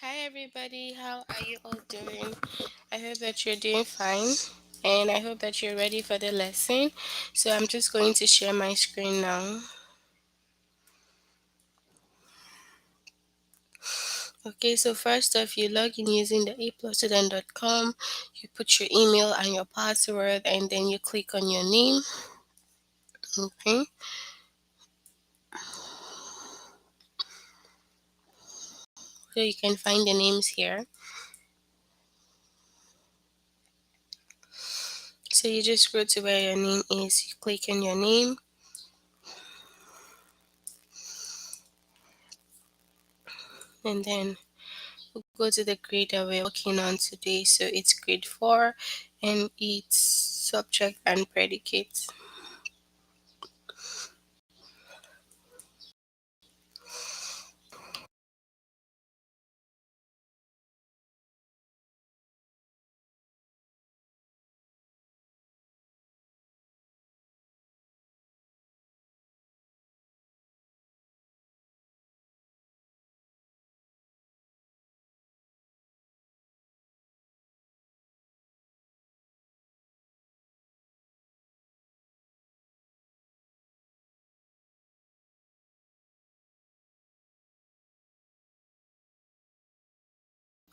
Hi everybody, how are you all doing? I hope that you're doing fine and I hope that you're ready for the lesson. So I'm just going to share my screen now. Okay, so first off, you log in using the aplusstudent.com, you put your email and your password, and then you click on your name. Okay, so you can find the names here. So you just go to where your name is, you click on your name, and then we'll go to the grade that we're working on today. So it's grade 4 and it's subject and predicate.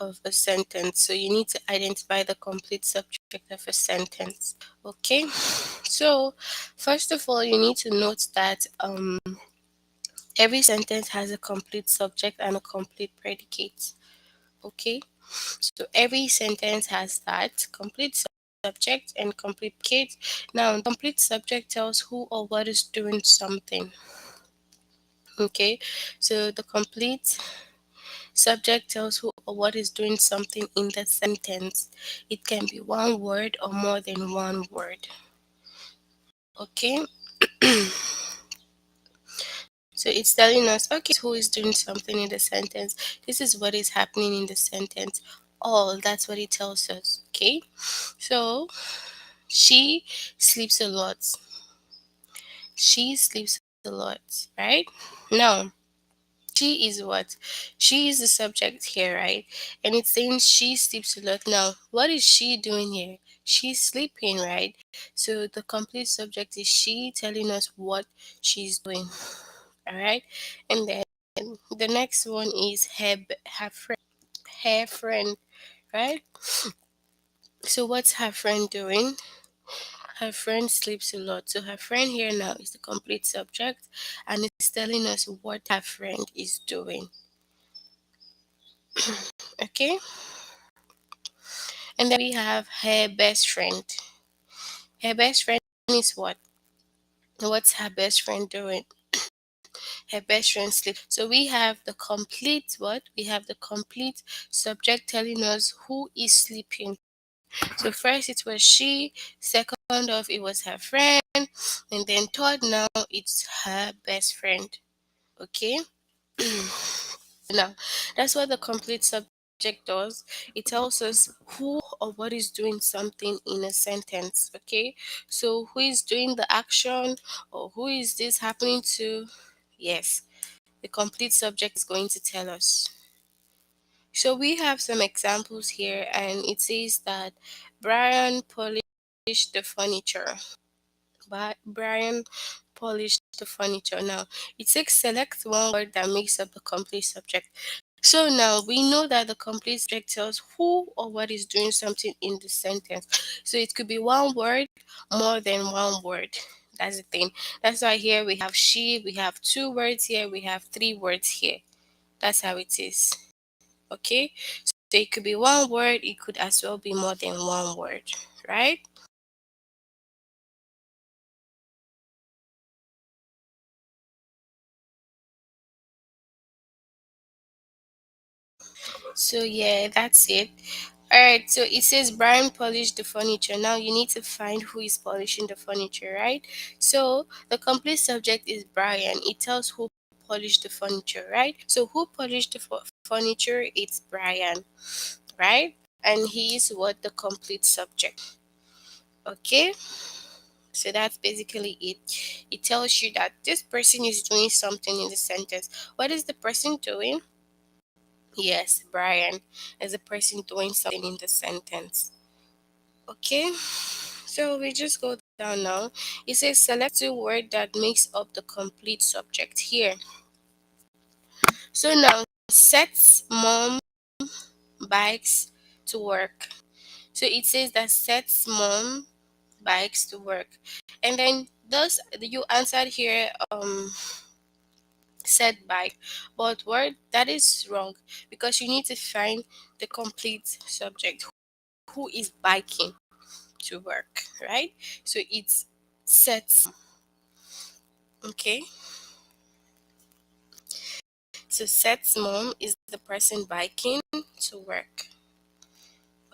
Of a sentence. So you need to identify the complete subject of a sentence. Okay. So first of all, you need to note that every sentence has a complete subject and a complete predicate. Okay. So every sentence has that complete subject and complete predicate. Now, complete subject tells who or what is doing something. Okay. So the complete subject tells who or what is doing something in the sentence. It can be one word or more than one word. Okay, so it's telling us, okay, who is doing something in the sentence. This is what is happening in the sentence. All that's what it tells us. Okay, so she sleeps a lot. She sleeps a lot, right? Now, she is what? She is the subject here, right? And it's saying she sleeps a lot. Now, what is she doing here? She's sleeping, right? So the complete subject is she telling us what she's doing. All right. And then the next one is her friend, right? So what's her friend doing? Her friend sleeps a lot. So her friend here now is the complete subject and it's telling us what her friend is doing. Okay. And then we have her best friend. Her best friend is what? What's her best friend doing? Her best friend sleep. So we have the complete what? We have the complete subject telling us who is sleeping. So first it was she, second off it was her friend, and then third now it's her best friend. Okay? Now, that's what the complete subject does. It tells us who or what is doing something in a sentence. Okay, so who is doing the action or who is this happening to? Yes, the complete subject is going to tell us. So we have some examples here, and it says that Brian polished the furniture. But Brian polished the furniture. Now, it takes select one word that makes up the complete subject. So now we know that the complete subject tells who or what is doing something in the sentence. So it could be one word, more than one word. That's the thing. That's why here we have she, we have two words here, we have three words here. That's how it is. Okay? So it could be one word, it could as well be more than one word, right? So yeah, that's it. Alright, so it says Brian polished the furniture. Now you need to find who is polishing the furniture, right? So the complete subject is Brian. It tells who polished the furniture, right? So who polished the furniture? It's Brian, right? And he is what the complete subject. Okay, so that's basically it. It tells you that this person is doing something in the sentence. What is the person doing? Yes, Brian is the person doing something in the sentence. Okay, so we just go down now. It says select two words that makes up the complete subject here. So now, sets mom bikes to work. So it says that sets mom bikes to work. And then does you answered here said bike, but word that is wrong because you need to find the complete subject. Who is biking to work, right? So it's sets. Okay, so sets mom is the person biking to work.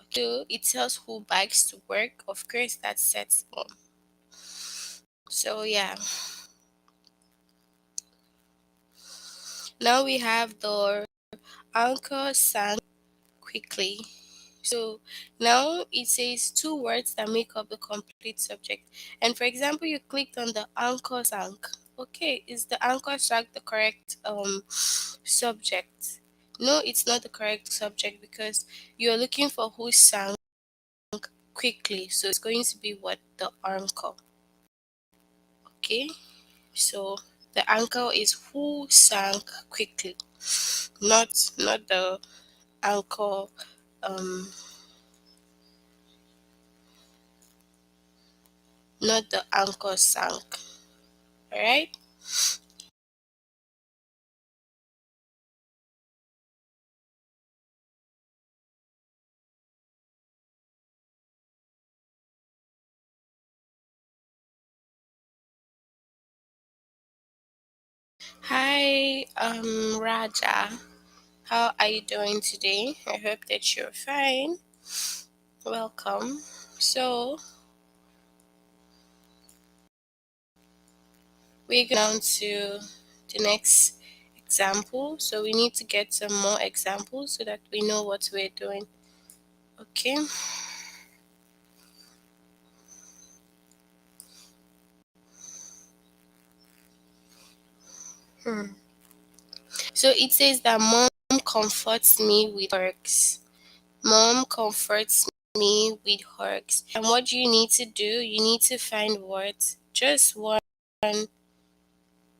Okay, so it tells who bikes to work. Of course, that sets mom. So yeah, now we have the anchor sank quickly. So now it says two words that make up the complete subject. And for example, you clicked on the anchor sank. Okay, is the anchor sank the correct subject? No, it's not the correct subject because you're looking for who sank quickly. So it's going to be what the anchor. Okay, so the anchor is who sank quickly, not the anchor um not the anchor sank. All right. Hi, Raja. How are you doing today? I hope that you're fine. Welcome. So, we're going down to the next example. So, we need to get some more examples so that we know what we're doing. Okay. Hmm. So, it says that mom comforts me with hugs. Mom comforts me with hugs. And what do you need to do? You need to find words. Just one.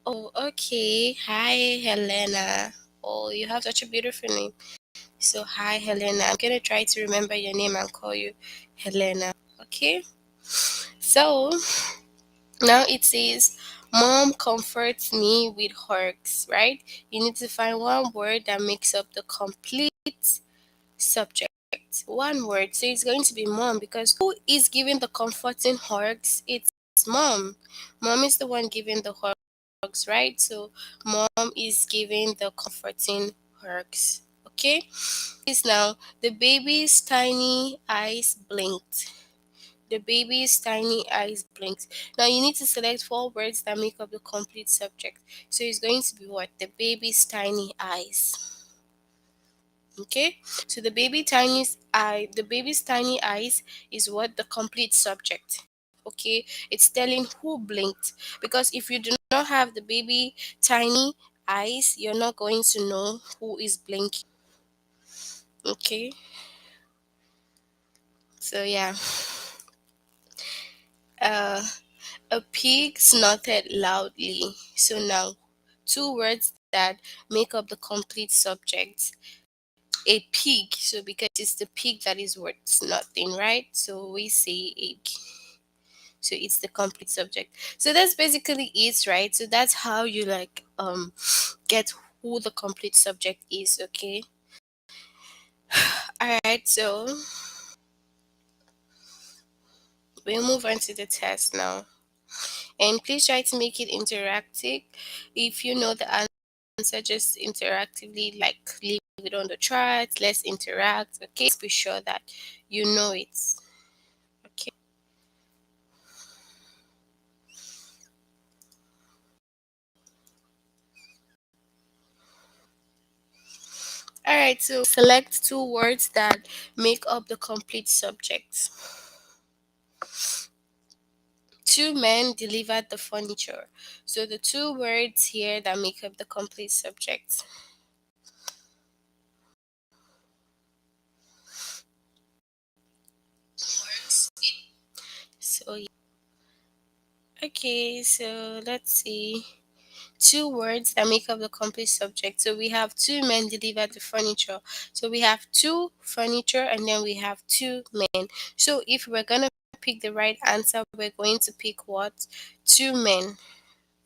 Oh, okay. Hi, Helena. Oh, you have such a beautiful name. So, hi, Helena. I'm gonna try to remember your name and call you Helena. Okay. So now it says, "Mom comforts me with hugs." Right? You need to find one word that makes up the complete subject. One word. So it's going to be mom because who is giving the comforting hugs? It's mom. Mom is the one giving the hugs, right? So mom is giving the comforting hugs. Okay? Is now the baby's tiny eyes blinked. The baby's tiny eyes blinked. Now you need to select four words that make up the complete subject. So it's going to be what? The baby's tiny eyes. Okay, so the baby's tiny eyes is what the complete subject. Okay, it's telling who blinked because if you do not have the baby tiny eyes, you're not going to know who is blinking. Okay, so yeah, uh, a pig snorted loudly. So now, two words that make up the complete subject. A pig, so because it's the pig that is worth nothing, right? So we say egg. So it's the complete subject. So that's basically it, right? So that's how you like get who the complete subject is. Okay, all right, so we'll move on to the test now, and please try to make it interactive. If you know the answer, just interactively like leave it on the chart. Let's interact. Okay, let's be sure that you know it. Okay, all right, so select two words that make up the complete subject. Two men delivered the furniture. So the two words here that make up the complete subject. So okay, so let's see. Two words that make up the complete subject. So we have two men delivered the furniture. So we have two furniture and then we have two men. So if we're gonna pick the right answer, we're going to pick what? Two men.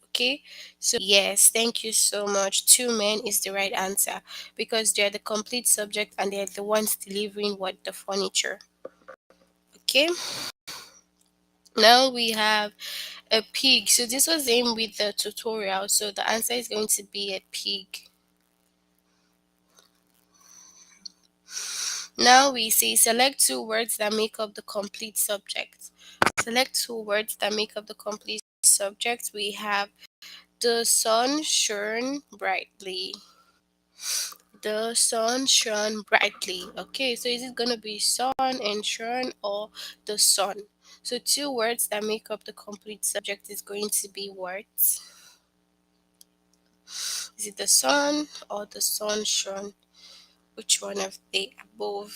Okay. So yes, thank you so much. Two men is the right answer because they're the complete subject and they're the ones delivering what the furniture. Okay. Now we have a pig. So this was aimed with the tutorial. So the answer is going to be a pig. Now we say select two words that make up the complete subject. Select two words that make up the complete subject. We have the sun shone brightly. The sun shone brightly. Okay, so is it gonna be sun and shone or the sun? So two words that make up the complete subject is going to be words. Is it the sun or the sun shone? Which one of the above?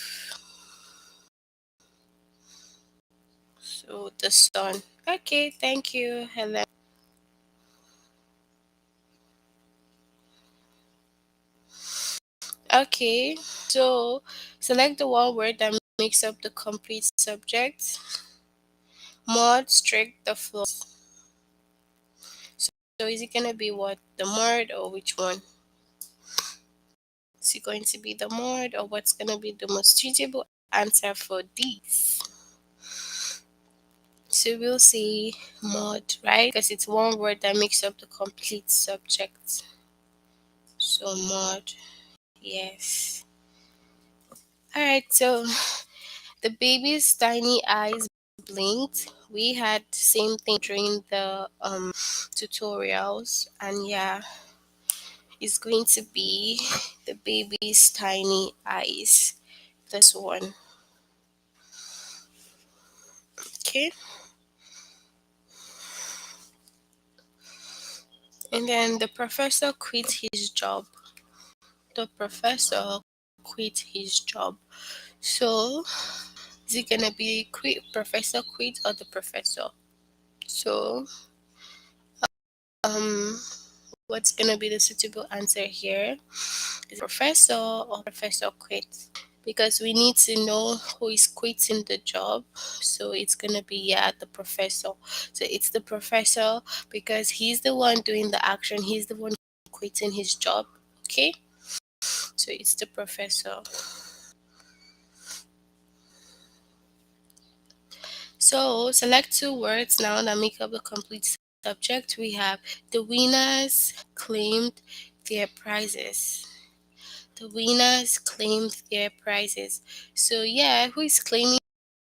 So the sun. Okay, thank you, Helen. Okay, so select the one word that makes up the complete subject. Mud streak the floor. So is it gonna be what? The mud or which one? Is it going to be the mud or what's gonna be the most suitable answer for these? So we'll say mud, right? Because it's one word that makes up the complete subject. So mud, yes. Alright, so the baby's tiny eyes blinked. We had same thing during the tutorials, and yeah, it's going to be the baby's tiny eyes. This one, okay. And then the professor quit his job. The professor quit his job. So is it gonna be quit professor quit or the professor? So um what's gonna be the suitable answer here? Is it professor or professor quit? Because we need to know who is quitting the job. So it's gonna be yeah the professor. So it's the professor because he's the one doing the action. He's the one quitting his job. Okay. So it's the professor. So select two words now that make up the complete subject. We have the winners claimed their prizes. The winners claimed their prizes. So yeah, who is claiming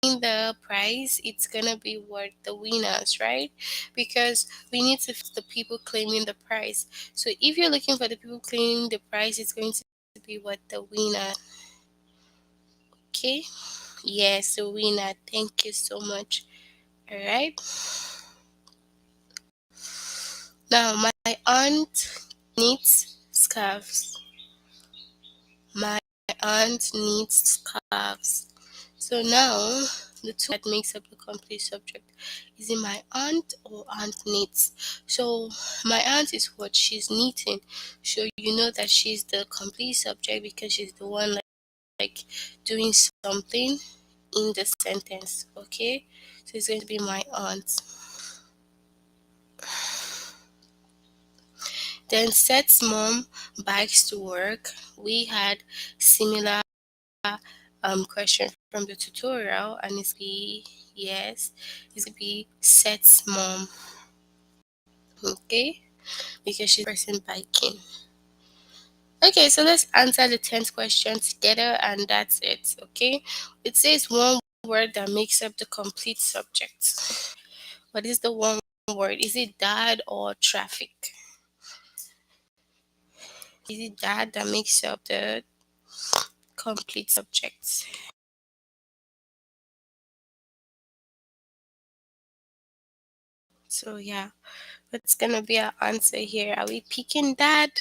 the prize? It's gonna be what the winners, right? Because we need to the people claiming the prize. So if you're looking for the people claiming the prize, it's going to be what the winner. Okay. Yes, the winner. Thank you so much. All right. Now my aunt knits scarves. My aunt knits scarves. So now the two that makes up the complete subject is it my aunt or aunt knits. So my aunt is what she's knitting. So you know that she's the complete subject because she's the one like doing something in the sentence. Okay, so it's going to be my aunt. Then Seth's mom bikes to work. We had similar question from the tutorial, and it's be yes, it's gonna be Seth's mom. Okay, because she's the person biking. Okay, so let's answer the 10th question together, and that's it. Okay, it says one word that makes up the complete subject. What is the one word? Is it dad or traffic? Is it that makes up the complete subject? So yeah, what's gonna be our answer here? Are we picking that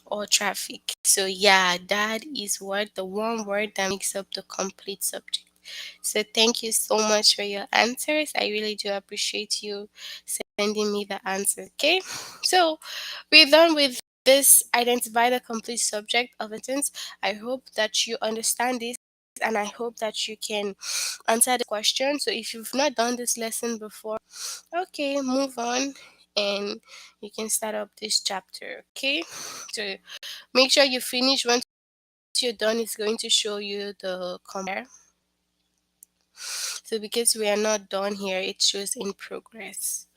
or traffic? So yeah, that is what the one word that makes up the complete subject. So thank you so much for your answers. I really do appreciate you sending me the answer. Okay, so we're done with this. Identify the complete subject of a sentence. I hope that you understand this, and I hope that you can answer the question. So if you've not done this lesson before, okay, move on and you can start up this chapter. Okay, so make sure you finish. Once you're done, it's going to show you the compare. So because we are not done here, it shows in progress.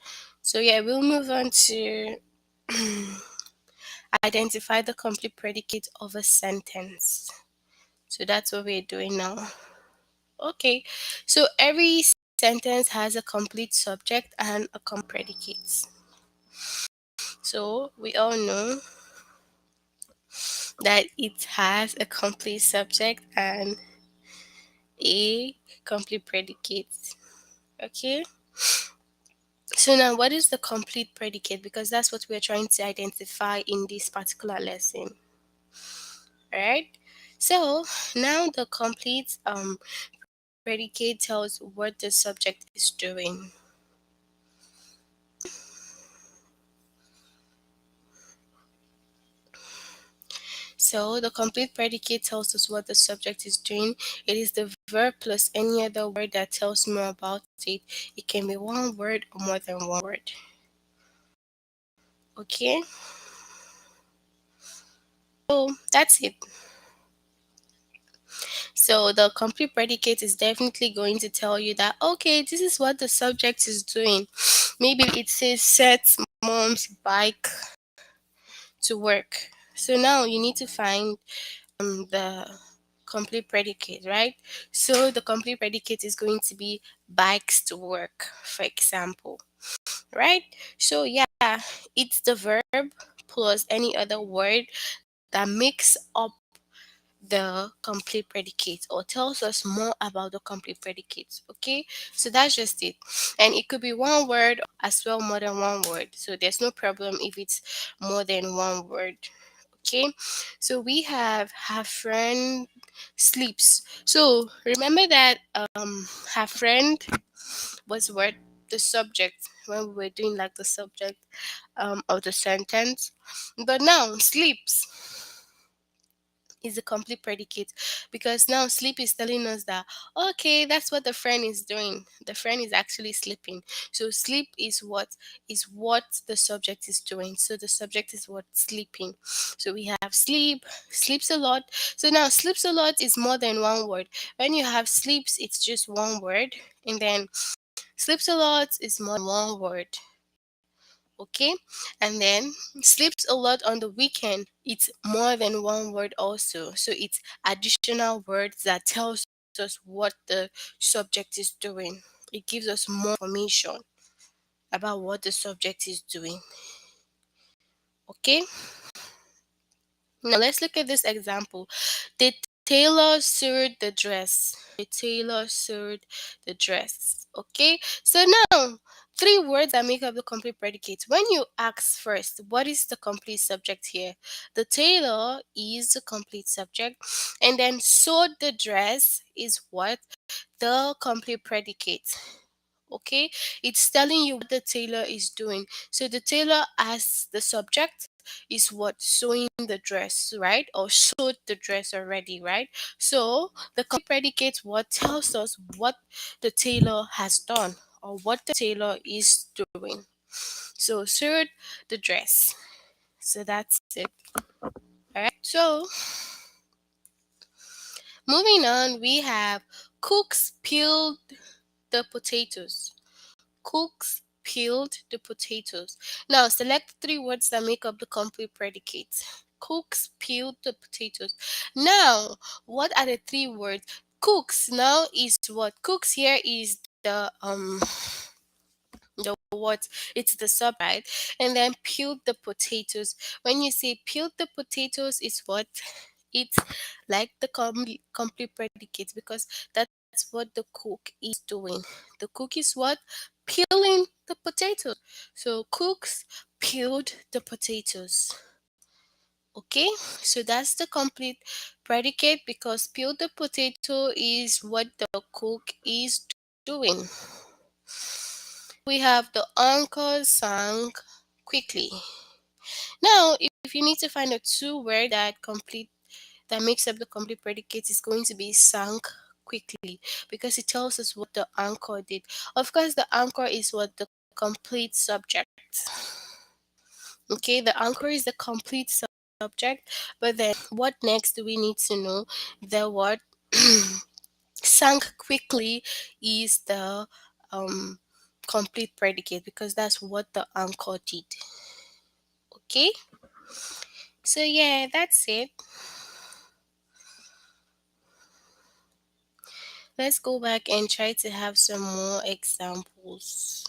So yeah, we'll move on to identify the complete predicate of a sentence. So that's what we're doing now. Okay, so every sentence has a complete subject and a complete predicate. So we all know that it has a complete subject and a complete predicate. Okay, so now what is the complete predicate? Because that's what we're trying to identify in this particular lesson. All right. So now the complete predicate tells what the subject is doing. So the complete predicate tells us what the subject is doing. It is the verb plus any other word that tells more about it. It can be one word or more than one word. Okay, so that's it. So the complete predicate is definitely going to tell you that okay, this is what the subject is doing. Maybe it says sets mom's bike to work. So now you need to find the complete predicate, right? So the complete predicate is going to be bikes to work, for example, right? So yeah, it's the verb plus any other word that makes up the complete predicate or tells us more about the complete predicate. Okay, so that's just it. And it could be one word as well, more than one word. So there's no problem if it's more than one word. Okay, so we have her friend sleeps. So remember that her friend was what the subject when we were doing like the subject of the sentence, but now sleeps is a complete predicate because now sleep is telling us that okay, that's what the friend is doing. The friend is actually sleeping. So sleep is what the subject is doing. So the subject is what sleeping. So we have sleep, sleeps a lot. So now sleeps a lot is more than one word. When you have sleeps, it's just one word, and then sleeps a lot is more than one word. Okay, and then sleeps a lot on the weekend, it's more than one word also, so it's additional words that tells us what the subject is doing. It gives us more information about what the subject is doing. Okay, now let's look at this example. The tailor sewed the dress. The tailor sewed the dress. Okay, so now three words that make up the complete predicate. When you ask first, what is the complete subject here? The tailor is the complete subject, and then sewed the dress is what? The complete predicate. Okay, it's telling you what the tailor is doing. So the tailor as the subject is what? Sewing the dress, right? Or sewed the dress already, right? So the complete predicate what tells us what the tailor has done or what the tailor is doing. So sewed the dress. So that's it. All right, so moving on, we have cooks peeled the potatoes. Cooks peeled the potatoes. Now select three words that make up the complete predicate. Cooks peeled the potatoes. Now, what are the three words? Cooks now is what? Cooks here is the what? It's the sub, right? And then peeled the potatoes. When you say peeled the potatoes, it's what? It's like the complete predicate because that's what the cook is doing. The cook is what? Peeling the potatoes. So cooks peeled the potatoes. Okay, so that's the complete predicate because peel the potato is what the cook is doing. We have the uncle sang quickly. Now, if you need to find a two word that makes up the complete predicate, is going to be sank quickly because it tells us what the anchor did. Of course, the anchor is what the complete subject. Okay, the anchor is the complete subject, but then what next do we need to know? The what sank quickly is the complete predicate because that's what the anchor did. Okay, so yeah, that's it. Let's go back and try to have some more examples.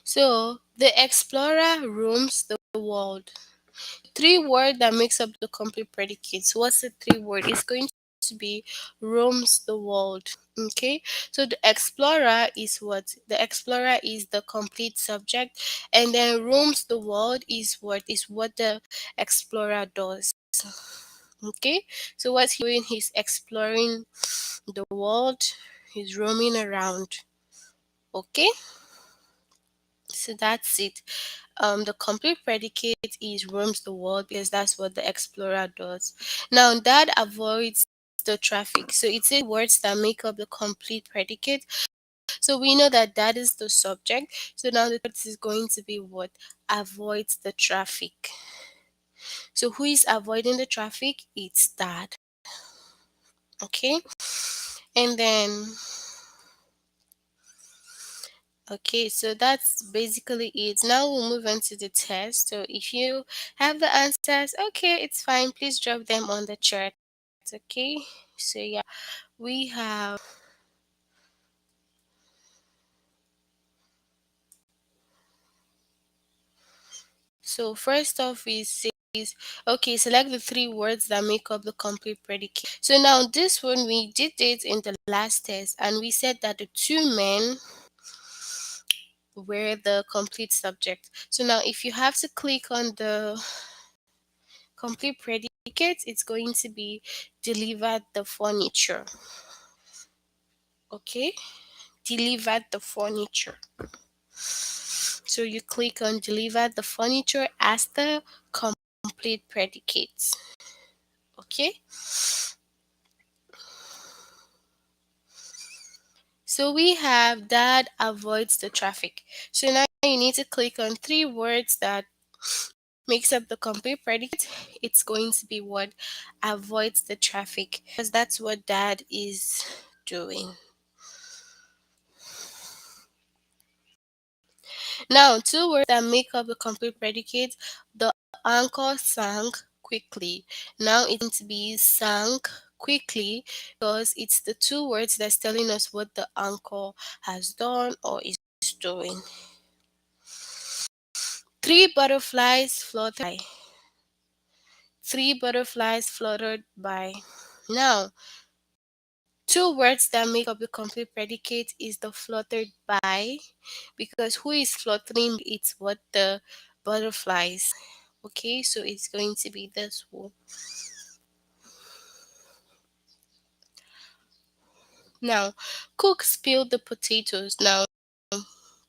So the explorer roams the world. Three word that makes up the complete predicate. So what's the three word? It's going to be roams the world. Okay. So the explorer is what? The explorer is the complete subject, and then roams the world is what the explorer does. Okay. So what's he doing? He's exploring the world. He's roaming around. Okay. So that's it. The complete predicate is roams the world because that's what the explorer does. Now that avoids the traffic. So it's the words that make up the complete predicate. So we know that that is the subject. So now the text is going to be what avoids the traffic. So who is avoiding the traffic? It's dad. Okay, and then okay, so that's basically it. Now we'll move on to the test. So if you have the answers, okay, it's fine. Please drop them on the chat. Okay. So yeah, we have. So first off, we says okay. Select the three words that make up the complete predicate. So now this one we did it in the last test, and we said that the two men were the complete subject. So now if you have to click on the complete predicate, it's going to be delivered the furniture. Okay, delivered the furniture. So you click on deliver the furniture as the complete predicate. Okay, so we have that avoids the traffic. So now you need to click on three words that makes up the complete predicate. It's going to be what avoids the traffic because that's what dad is doing. Now, two words that make up the complete predicate, the anchor sank quickly. Now it's going to be sank quickly because it's the two words that's telling us what the anchor has done or is doing. Three butterflies fluttered by. Three butterflies fluttered by. Now, two words that make up the complete predicate is the fluttered by because who is fluttering? It's what the butterflies. Okay, so it's going to be this one. Now, cook spilled the potatoes. Now,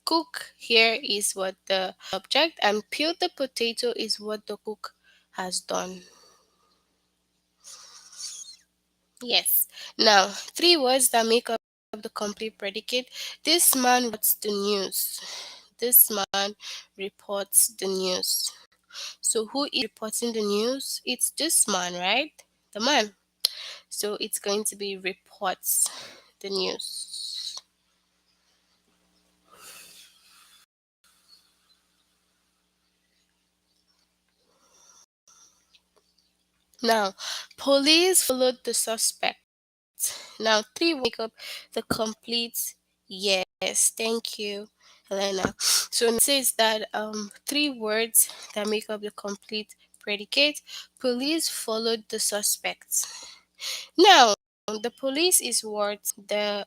cook here is what the object, and peel the potato is what the cook has done. Yes. Now, three words that make up the complete predicate. This man reports the news. This man reports the news. So, who is reporting the news? It's this man, right? The man. So, it's going to be reports the news. Now, police followed the suspect. Now, three make up the complete yes. Thank you, Helena. So it says that three words that make up the complete predicate. Police followed the suspects. Now, the police is what the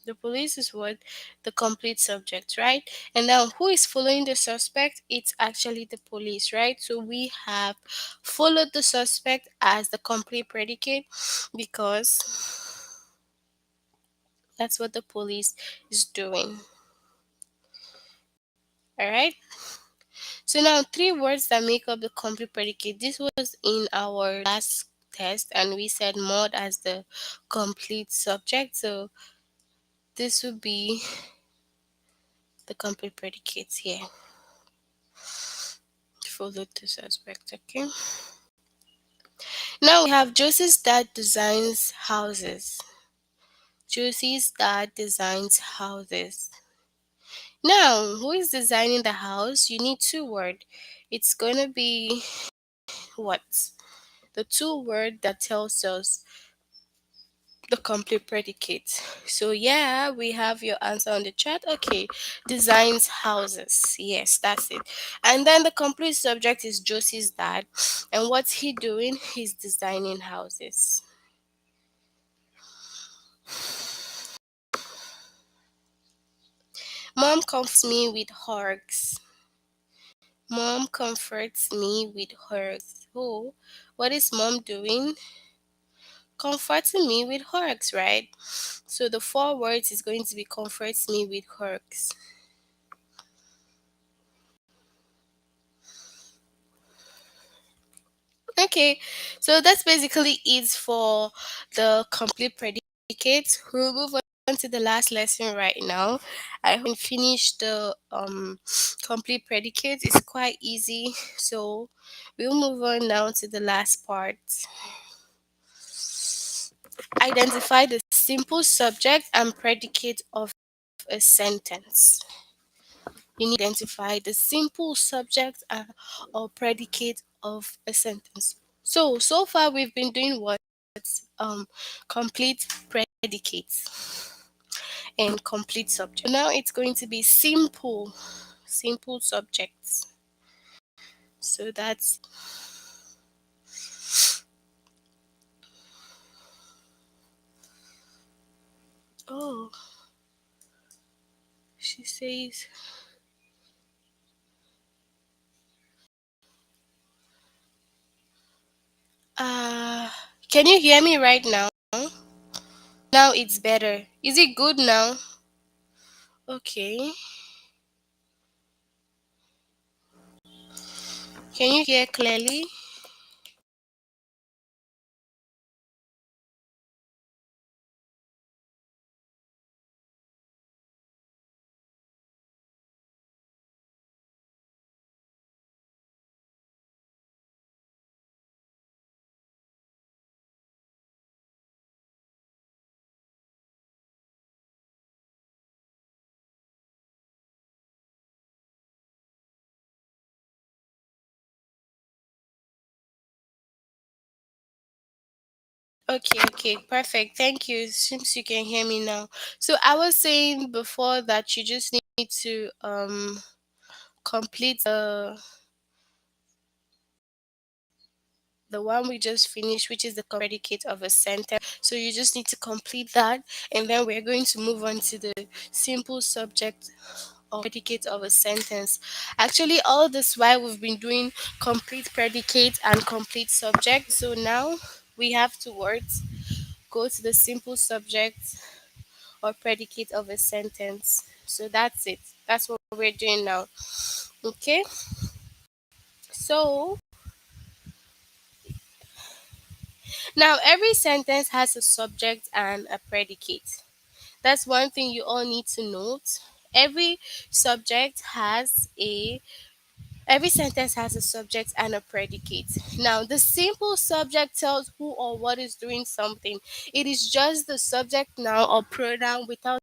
The police is what? The complete subject, right? And now who is following the suspect? It's actually the police, right? So we have followed the suspect as the complete predicate because that's what the police is doing. All right. So now three words that make up the complete predicate. This was in our last test, and we said mod as the complete subject. So this would be the complete predicates here. Follow the suspect. Okay. Now we have Josie's dad designs houses. Josie's dad designs houses. Now, who is designing the house? You need two words. It's gonna be what? The two word that tells us the complete predicate. So yeah, we have your answer on the chat. Okay, designs houses. Yes, that's it. And then the complete subject is Josie's dad. And what's he doing? He's designing houses. Mom comforts me with hugs. Mom comforts me with hugs. Oh, what is mom doing? Comforting me with hugs, right? So the four words is going to be comforts me with hugs. Okay, so that's basically it for the complete predicates. We'll move on to the last lesson right now. I haven't finished the complete predicates. It's quite easy, so we'll move on now to the last part. Identify the simple subject and predicate of a sentence. You need to identify the simple subject or predicate of a sentence. So far we've been doing what? Complete predicates and complete subject. Now it's going to be simple subjects. So that's oh she says uh can you hear me right now? Now it's better. Is it good now? Okay. Can you hear clearly? Okay, perfect. Thank you. Seems you can hear me now. So I was saying before that you just need to complete the one we just finished, which is the predicate of a sentence. So you just need to complete that, and then we're going to move on to the simple subject or predicate of a sentence. Actually, all this while we've been doing complete predicate and complete subject. So now we have two words. Go to the simple subject or predicate of a sentence. So that's it. That's what we're doing now. Okay. So now every sentence has a subject and a predicate. That's one thing you all need to note. Every subject has a every sentence has a subject and a predicate. Now, the simple subject tells who or what is doing something. It is just the subject noun or pronoun without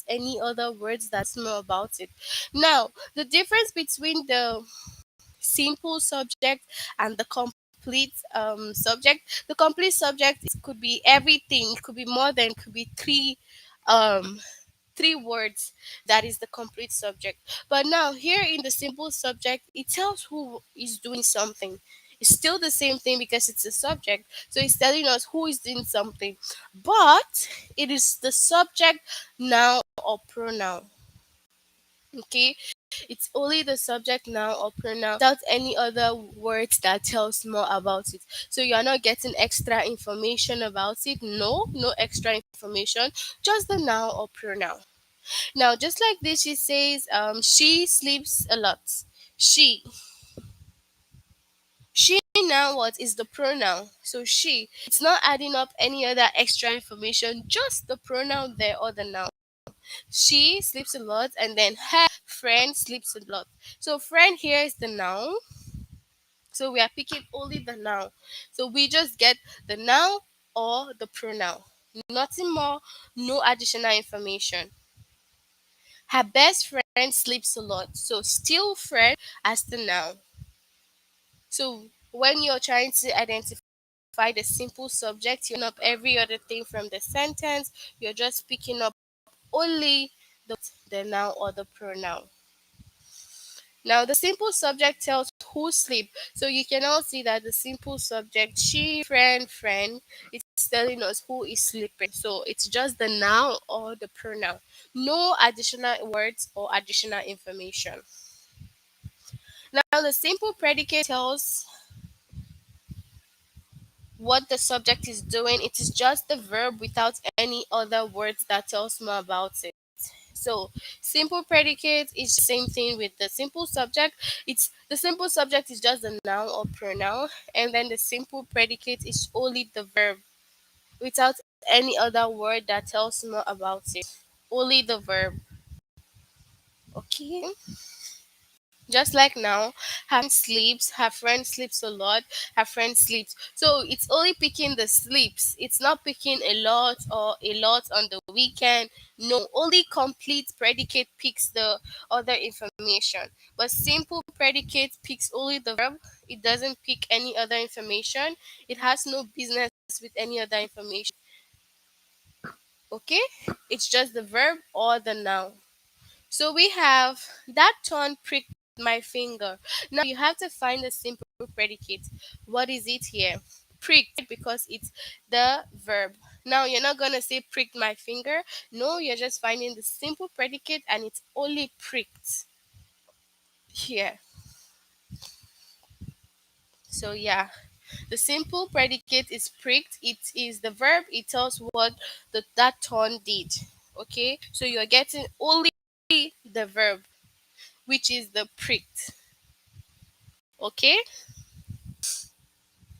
any other words that's more about it. Now, the difference between the simple subject and the complete subject. The complete subject could be everything. It could be more than could be um three words. That is the complete subject. But now here in the simple subject, it tells who is doing something. It's still the same thing because it's a subject. So it's telling us who is doing something. But it is the subject, noun, or pronoun. Okay? It's only the subject, noun, or pronoun without any other words that tells more about it. So you are not getting extra information about it. No, no extra information. Just the noun or pronoun. Now, just like this, she says, she sleeps a lot. She. She now what is the pronoun? So she. It's not adding up any other extra information, just the pronoun there or the noun. She sleeps a lot, and then her friend sleeps a lot. So friend here is the noun. So we are picking only the noun. So we just get the noun or the pronoun. Nothing more, no additional information. Her best friend sleeps a lot. So still friend as the noun. So when you're trying to identify the simple subject, you're not every other thing from the sentence. You're just picking up only the noun or the pronoun. Now, the simple subject tells who sleep. So you can all see that the simple subject, she, friend, it's telling us who is sleeping. So it's just the noun or the pronoun. No additional words or additional information. Now, the simple predicate tells what the subject is doing. It is just the verb without any other words that tells more about it. So simple predicate is same thing with the simple subject. It's the simple subject is just the noun or pronoun, and then the simple predicate is only the verb without any other word that tells more about it. Only the verb. Okay. Just like now, her friend sleeps a lot, her friend sleeps. So it's only picking the sleeps. It's not picking a lot or a lot on the weekend. No, only complete predicate picks the other information. But simple predicate picks only the verb. It doesn't pick any other information. It has no business with any other information. Okay? It's just the verb or the noun. So we have that ton pricked my finger. Now you have to find the simple predicate. What is it here? Pricked because it's the verb. Now you're not gonna say pricked my finger. No, you're just finding the simple predicate and it's only pricked here. So yeah, the simple predicate is pricked. It is the verb. It tells what that ton did. Okay, so you're getting only the verb, which is the pricked. Okay.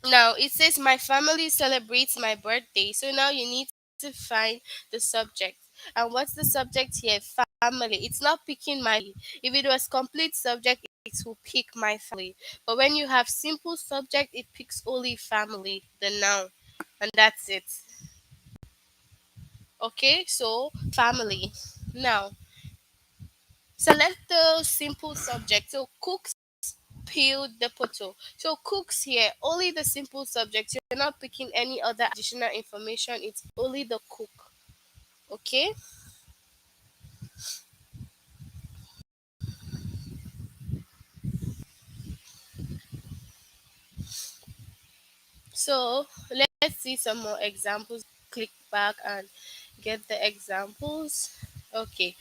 Now it says my family celebrates my birthday. So now you need to find the subject. And what's the subject here? Family. It's not picking my. If it was complete subject, it will pick my family. But when you have simple subject, it picks only family, the noun, and that's it. Okay, so family. Now select the simple subject. So cook peeled the potato. So cooks here, only the simple subject. You're not picking any other additional information. It's only the cook. Okay. So let's see some more examples. Click back and get the examples. Okay.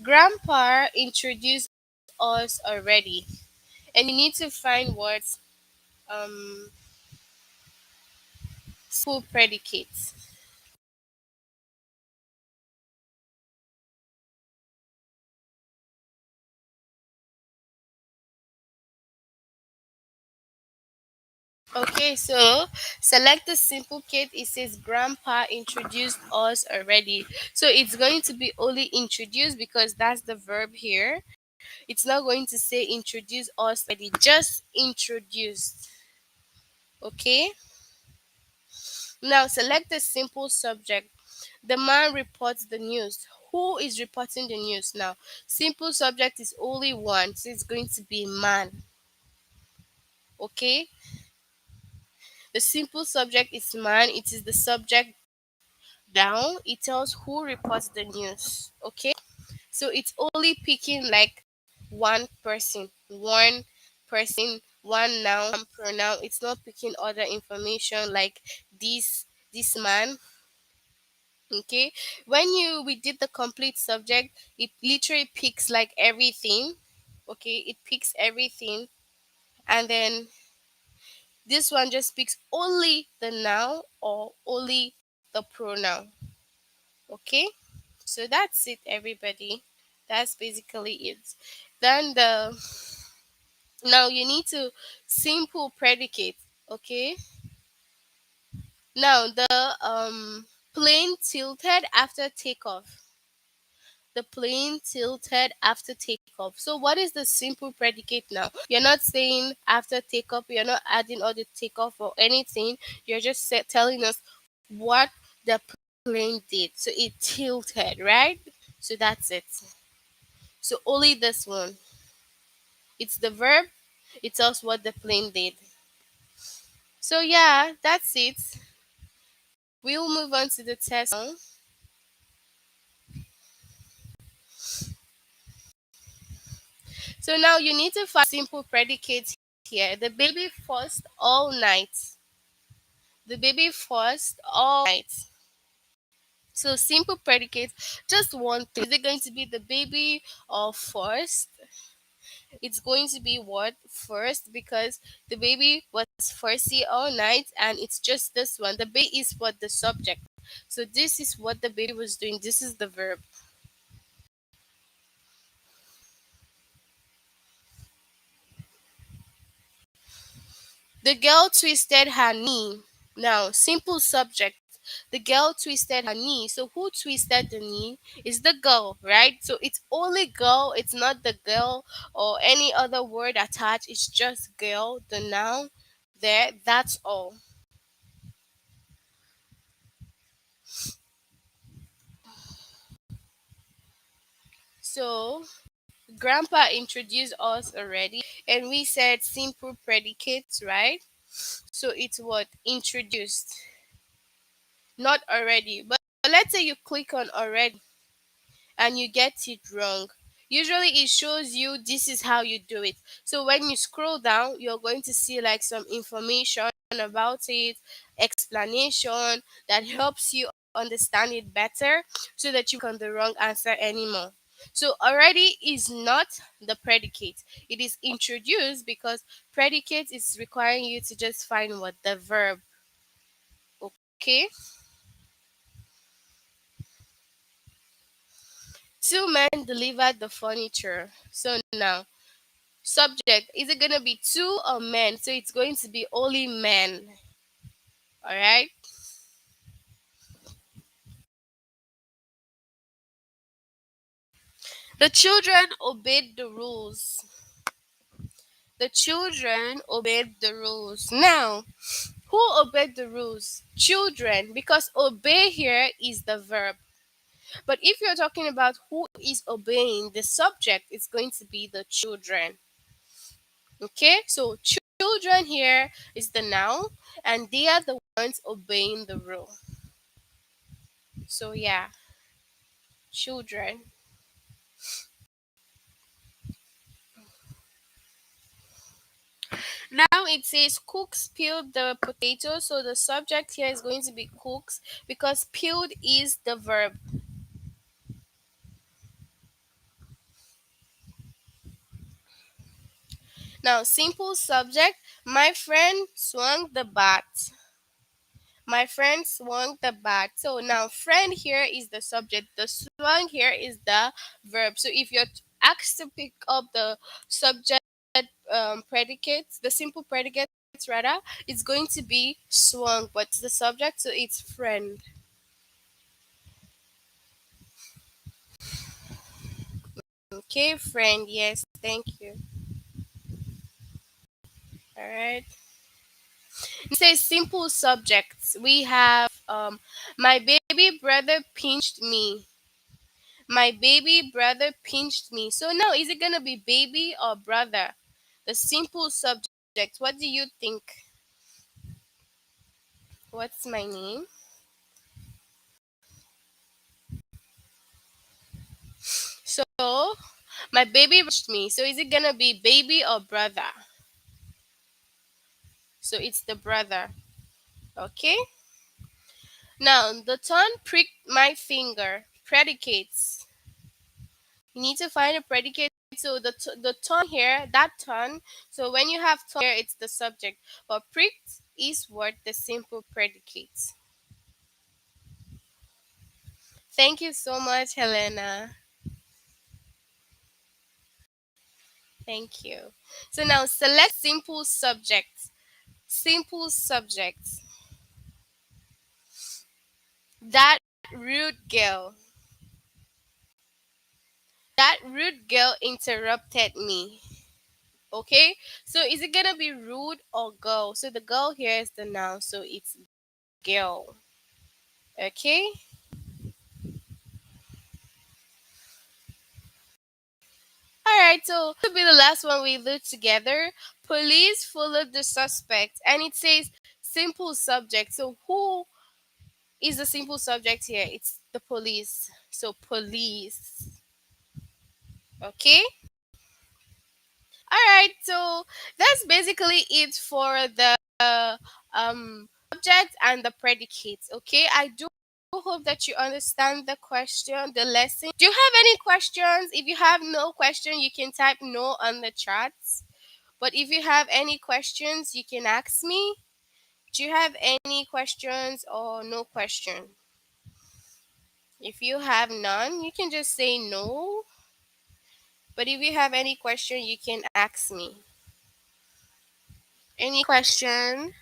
Grandpa introduced us already. And you need to find words full predicates. Okay, so select the simple case. It says grandpa introduced us already. So it's going to be only introduced because that's the verb here. It's not going to say introduce us already, just introduced. Okay, now select the simple subject. The man reports the news. Who is reporting the news now? Simple subject is only one, so it's going to be man. Okay, the simple subject is man. It is the subject down, it tells who reports the news. Okay, so it's only picking like one person one noun and pronoun. It's not picking other information like this man. Okay, when you we did the complete subject, it literally picks like everything. Okay, it picks everything, and then this one just picks only the noun or only the pronoun. Okay, so that's it, everybody. That's basically it. Then the now you need to simple predicate. Okay, now the plane tilted after takeoff. The plane tilted after takeoff. So what is the simple predicate now? You're not saying after takeoff, you're not adding all the takeoff or anything. You're just telling us what the plane did. So it tilted, right? So that's it. So only this one. It's the verb. It tells what the plane did. So yeah, that's it. We'll move on to the test now. So now you need to find simple predicates here. The baby fussed all night. The baby fussed all night. So simple predicates, just one thing. Is it going to be the baby or first? It's going to be what? First, because the baby was fussy all night and it's just this one. The baby is what the subject. So this is what the baby was doing. This is the verb. The girl twisted her knee. Now, simple subject. The girl twisted her knee. So who twisted the knee is the girl, right? So it's only girl. It's not the girl or any other word attached. It's just girl, the noun there. That's all. So grandpa introduced us already and we said simple predicates, right? So it's what? Introduced. Not already. But let's say you click on already and you get it wrong. Usually it shows you this is how you do it. So when you scroll down, you're going to see like some information about it, explanation that helps you understand it better so that you can the wrong answer anymore. So already is not the predicate. It is introduced because predicate is requiring you to just find what the verb. Okay? Two men delivered the furniture. So now subject, is it gonna be two or men? So it's going to be only men. All right. The children obeyed the rules. The children obeyed the rules. Now, who obeyed the rules? Children, because obey here is the verb. But if you're talking about who is obeying, the subject is going to be the children. Okay, so children here is the noun, and they are the ones obeying the rule. So yeah, children. Now it says cooks peeled the potato. So the subject here is going to be cooks because peeled is the verb. Now simple subject. My friend swung the bat. My friend swung the bat. So now friend here is the subject. The swung here is the verb. So if you're asked to pick up the subject predicates, the simple predicates rather, it's going to be swung, but the subject, so it's friend. Okay, friend. Yes, thank you. All right. It says simple subjects. We have my baby brother pinched me. My baby brother pinched me. So now is it gonna be baby or brother? The simple subject. What do you think? What's my name? So my baby pinched me. So is it gonna be baby or brother? So it's the brother. Okay. Now the tongue pricked my finger. Predicates. You need to find a predicate. So the tongue here, that tongue. So when you have tongue here, it's the subject. But pricked is what the simple predicate. Thank you so much, Helena. Thank you. So now select simple subject. Simple subject. That rude girl. That rude girl interrupted me. Okay? So is it gonna be rude or girl? So the girl here is the noun, so it's girl. Okay? Alright, so this will be the last one we do together. Police followed the suspect, and it says simple subject. So who is the simple subject here? It's the police. So police. Okay? All right, so that's basically it for the subject and the predicates. Okay, I do hope that you understand the question, the lesson. Do you have any questions? If you have no question, you can type no on the chats. But if you have any questions, you can ask me. Do you have any questions or no question? If you have none, you can just say no. But if you have any question, you can ask me. Any question?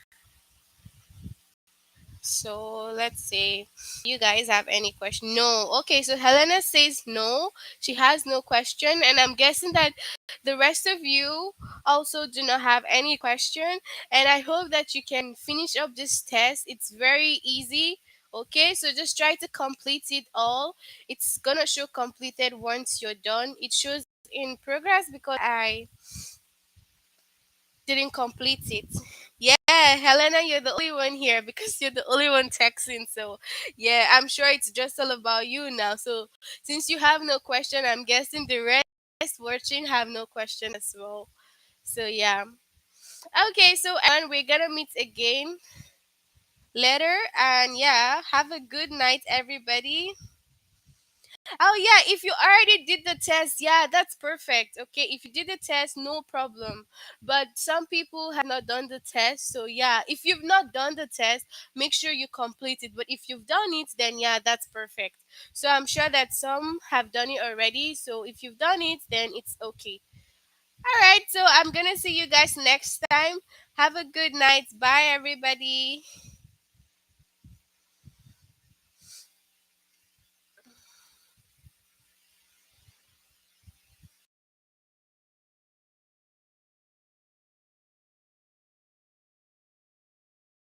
So let's say you guys have any question. No. Okay, so Helena says no. She has no question, and I'm guessing that the rest of you also do not have any question. And I hope that you can finish up this test. It's very easy. Okay, so just try to complete it all. It's gonna show completed once you're done. It shows in progress because I didn't complete it. Yeah, Helena, you're the only one here because you're the only one texting. So, yeah, I'm sure it's just all about you now. So, since you have no question, I'm guessing the rest watching have no question as well. So, yeah. Okay, so and we're gonna meet again later. And yeah, have a good night, everybody. Oh yeah, if you already did the test, yeah, that's perfect. Okay, if you did the test, no problem. But some people have not done the test, so yeah, if you've not done the test, make sure you complete it. But if you've done it, then yeah, that's perfect. So I'm sure that some have done it already. So if you've done it, then it's okay. All right, so I'm gonna see you guys next time. Have a good night. Bye, everybody.